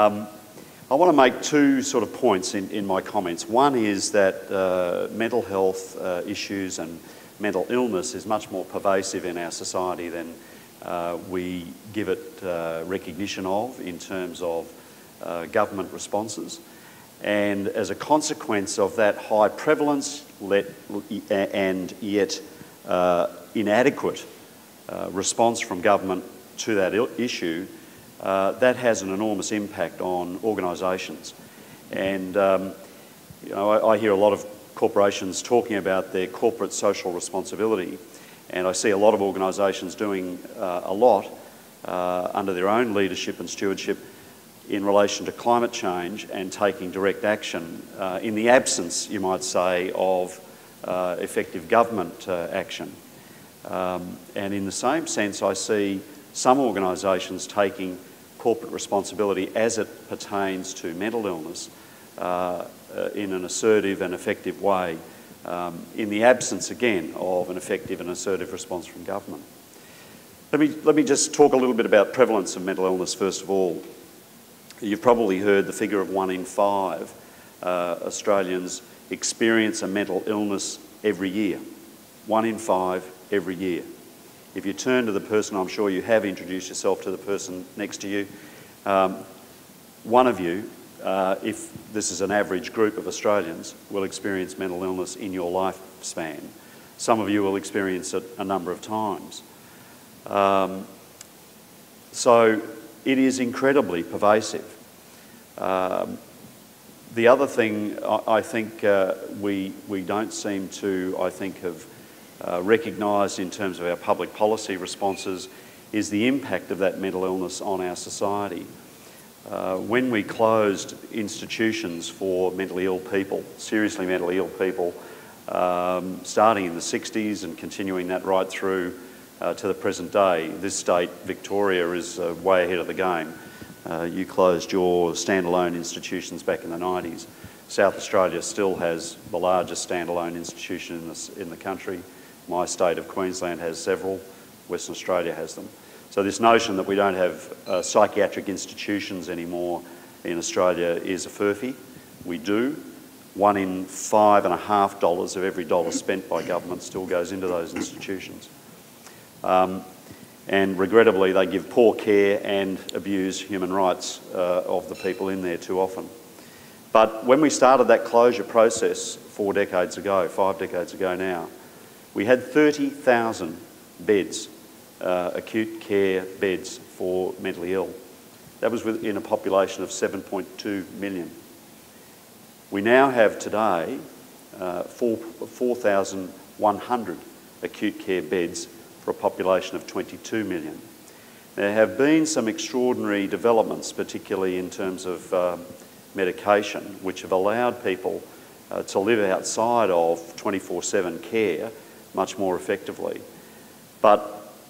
I want to make two sort of points in my comments. One is that mental health issues and mental illness is much more pervasive in our society than we give it recognition of in terms of government responses. And as a consequence of that high prevalence and yet inadequate response from government to that issue, that has an enormous impact on organisations. And you know, I hear a lot of corporations talking about their corporate social responsibility, and I see a lot of organisations doing a lot under their own leadership and stewardship in relation to climate change and taking direct action in the absence, you might say, of effective government action. And in the same sense, I see some organisations taking corporate responsibility as it pertains to mental illness in an assertive and effective way, in the absence, again, of an effective and assertive response from government. Let me just talk a little bit about prevalence of mental illness first of all. You've probably heard the figure of 1 in 5 Australians experience a mental illness every year. 1 in 5 every year. If you turn to the person, I'm sure you have introduced yourself to the person next to you, one of you, if this is an average group of Australians, will experience mental illness in your lifespan. Some of you will experience it a number of times. So it is incredibly pervasive. The other thing I think we don't seem to, have recognised in terms of our public policy responses is the impact of that mental illness on our society. When we closed institutions for mentally ill people, seriously mentally ill people, starting in the 60s and continuing that right through to the present day, this state, Victoria, is way ahead of the game. You closed your standalone institutions back in the 90s. South Australia still has the largest standalone institution in the country. My state of Queensland has several. Western Australia has them. So this notion that we don't have psychiatric institutions anymore in Australia is a furphy. We do. $1 in $5.50 of every dollar spent by government still goes into those institutions. And regrettably, they give poor care and abuse human rights of the people in there too often. But when we started that closure process 4 decades ago, 5 decades ago now, we had 30,000 beds, acute care beds for mentally ill. That was within a population of 7.2 million. We now have today 4,100 acute care beds for a population of 22 million. There have been some extraordinary developments, particularly in terms of medication, which have allowed people to live outside of 24/7 care much more effectively. But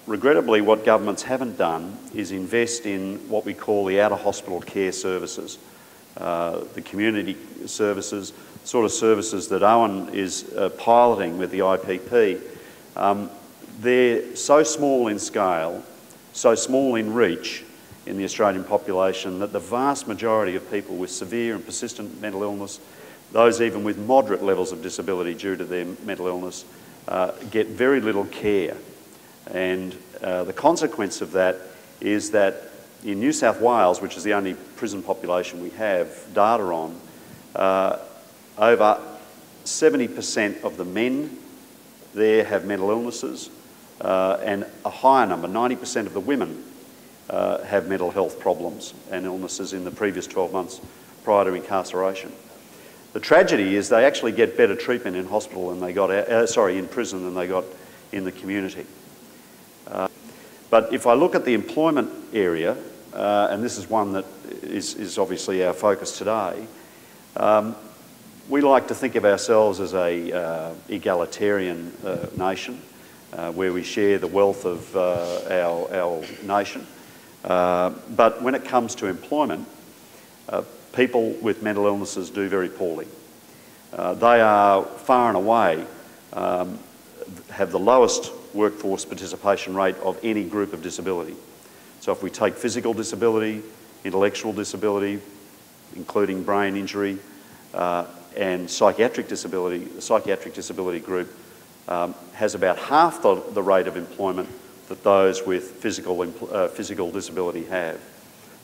regrettably, what governments haven't done is invest in what we call the out-of-hospital care services, the community services, sort of services that Owen is piloting with the IPP. They're so small in scale, so small in reach in the Australian population that the vast majority of people with severe and persistent mental illness, those even with moderate levels of disability due to their mental illness, get very little care. And the consequence of that is that in New South Wales, which is the only prison population we have data on, over 70% of the men there have mental illnesses, and a higher number, 90% of the women, have mental health problems and illnesses in the previous 12 months prior to incarceration. The tragedy is they actually get better treatment in hospital than they got, in prison than they got in the community. But if I look at the employment area, and this is one that is obviously our focus today, we like to think of ourselves as a egalitarian nation, where we share the wealth of our nation. But when it comes to employment, people with mental illnesses do very poorly. They are far and away have the lowest workforce participation rate of any group of disability. So if we take physical disability, intellectual disability, including brain injury, and psychiatric disability. The psychiatric disability group has about half the rate of employment that those with physical disability have.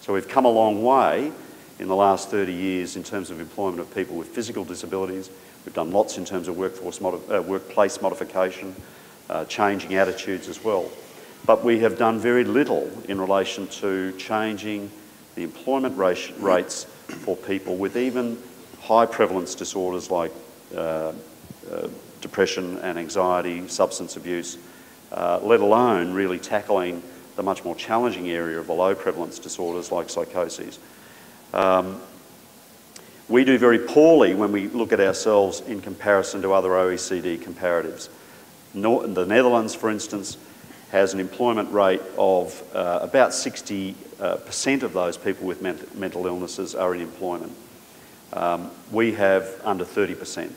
So we've come a long way in the last 30 years in terms of employment of people with physical disabilities. We've done lots in terms of workplace modification, changing attitudes as well. But we have done very little in relation to changing the employment rates for people with even high prevalence disorders like depression and anxiety, substance abuse, let alone really tackling the much more challenging area of the low prevalence disorders like psychoses. We do very poorly when we look at ourselves in comparison to other OECD comparatives. The Netherlands, for instance, has an employment rate of about 60% of those people with mental illnesses are in employment. We have under 30%.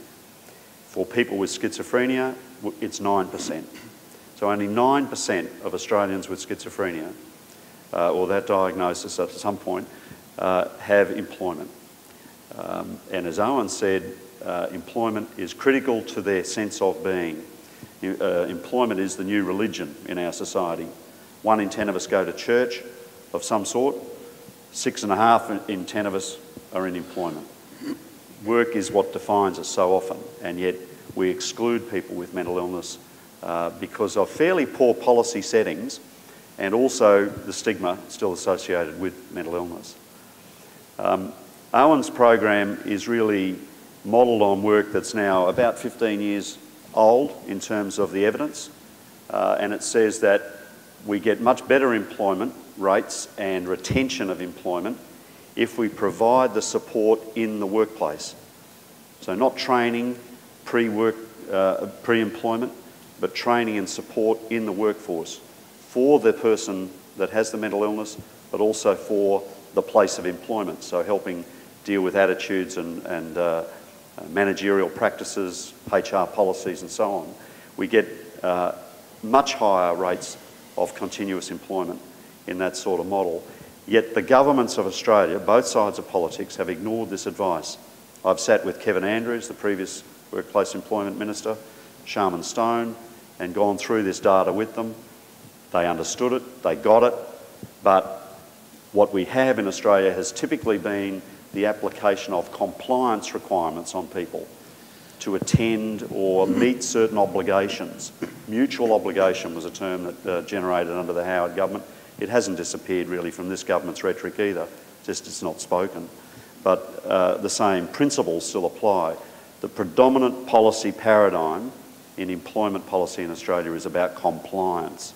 For people with schizophrenia, it's 9%. So only 9% of Australians with schizophrenia, or that diagnosis at some point, have employment. And as Owen said, employment is critical to their sense of being. Employment is the new religion in our society. 1 in 10 of us go to church of some sort. 6.5 in 10 of us are in employment. Work is what defines us so often, and yet we exclude people with mental illness because of fairly poor policy settings and also the stigma still associated with mental illness. Owen's program is really modelled on work that's now about 15 years old in terms of the evidence, and it says that we get much better employment rates and retention of employment if we provide the support in the workplace. So not training pre-employment, but training and support in the workforce for the person that has the mental illness, but also for the place of employment. So helping deal with attitudes and managerial practices, HR policies and so on. We get much higher rates of continuous employment in that sort of model. Yet the governments of Australia, both sides of politics, have ignored this advice. I've sat with Kevin Andrews, the previous Workplace Employment Minister, Sharman Stone, and gone through this data with them. They understood it, they got it, but what we have in Australia has typically been the application of compliance requirements on people to attend or meet certain obligations. Mutual obligation was a term that generated under the Howard government. It hasn't disappeared really from this government's rhetoric either, just it's not spoken. But the same principles still apply. The predominant policy paradigm in employment policy in Australia is about compliance.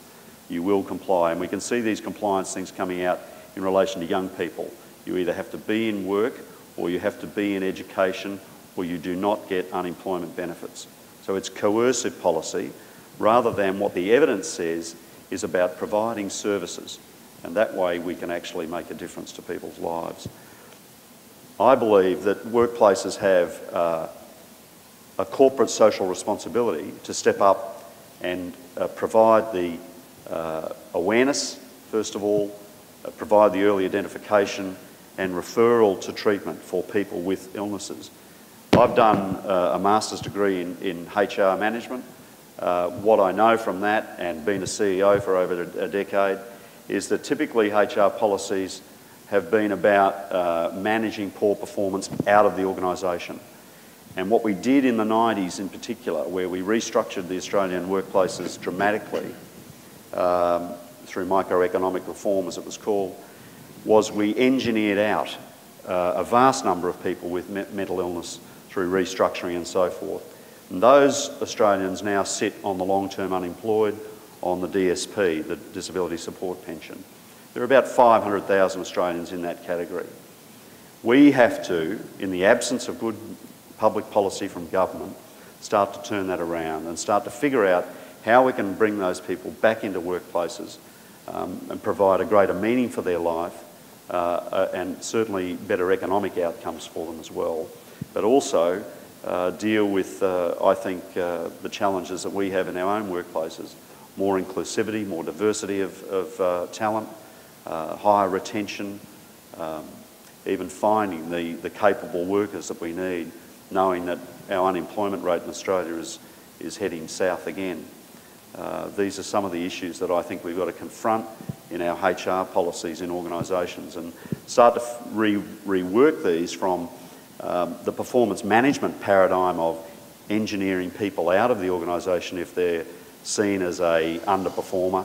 You will comply, and we can see these compliance things coming out in relation to young people. You either have to be in work or you have to be in education or you do not get unemployment benefits. So it's coercive policy rather than what the evidence says is about providing services, and that way we can actually make a difference to people's lives. I believe that workplaces have a corporate social responsibility to step up and provide the awareness, first of all, provide the early identification and referral to treatment for people with illnesses. I've done a master's degree in HR management. What I know from that, and being a CEO for over a decade, is that typically HR policies have been about managing poor performance out of the organisation. And what we did in the 90s in particular, where we restructured the Australian workplaces dramatically through microeconomic reform, as it was called, was we engineered out a vast number of people with mental illness through restructuring and so forth. And those Australians now sit on the long-term unemployed on the DSP, the Disability Support Pension. There are about 500,000 Australians in that category. We have to, in the absence of good public policy from government, start to turn that around and start to figure out how we can bring those people back into workplaces and provide a greater meaning for their life and certainly better economic outcomes for them as well. But also deal with, I think, the challenges that we have in our own workplaces. More inclusivity, more diversity of talent, higher retention, even finding the capable workers that we need, knowing that our unemployment rate in Australia is heading south again. These are some of the issues that I think we've got to confront in our HR policies in organisations and start to rework these from the performance management paradigm of engineering people out of the organisation if they're seen as a underperformer,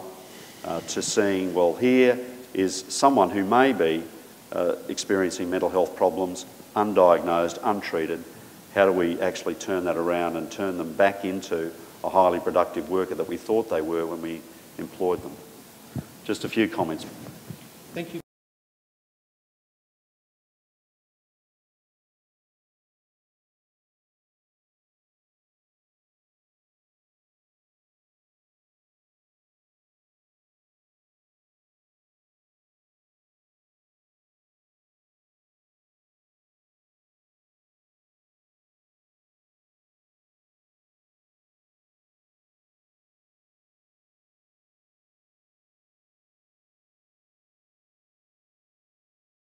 to seeing, well, here is someone who may be experiencing mental health problems, undiagnosed, untreated. How do we actually turn that around and turn them back into a highly productive worker that we thought they were when we employed them? Just a few comments. Thank you.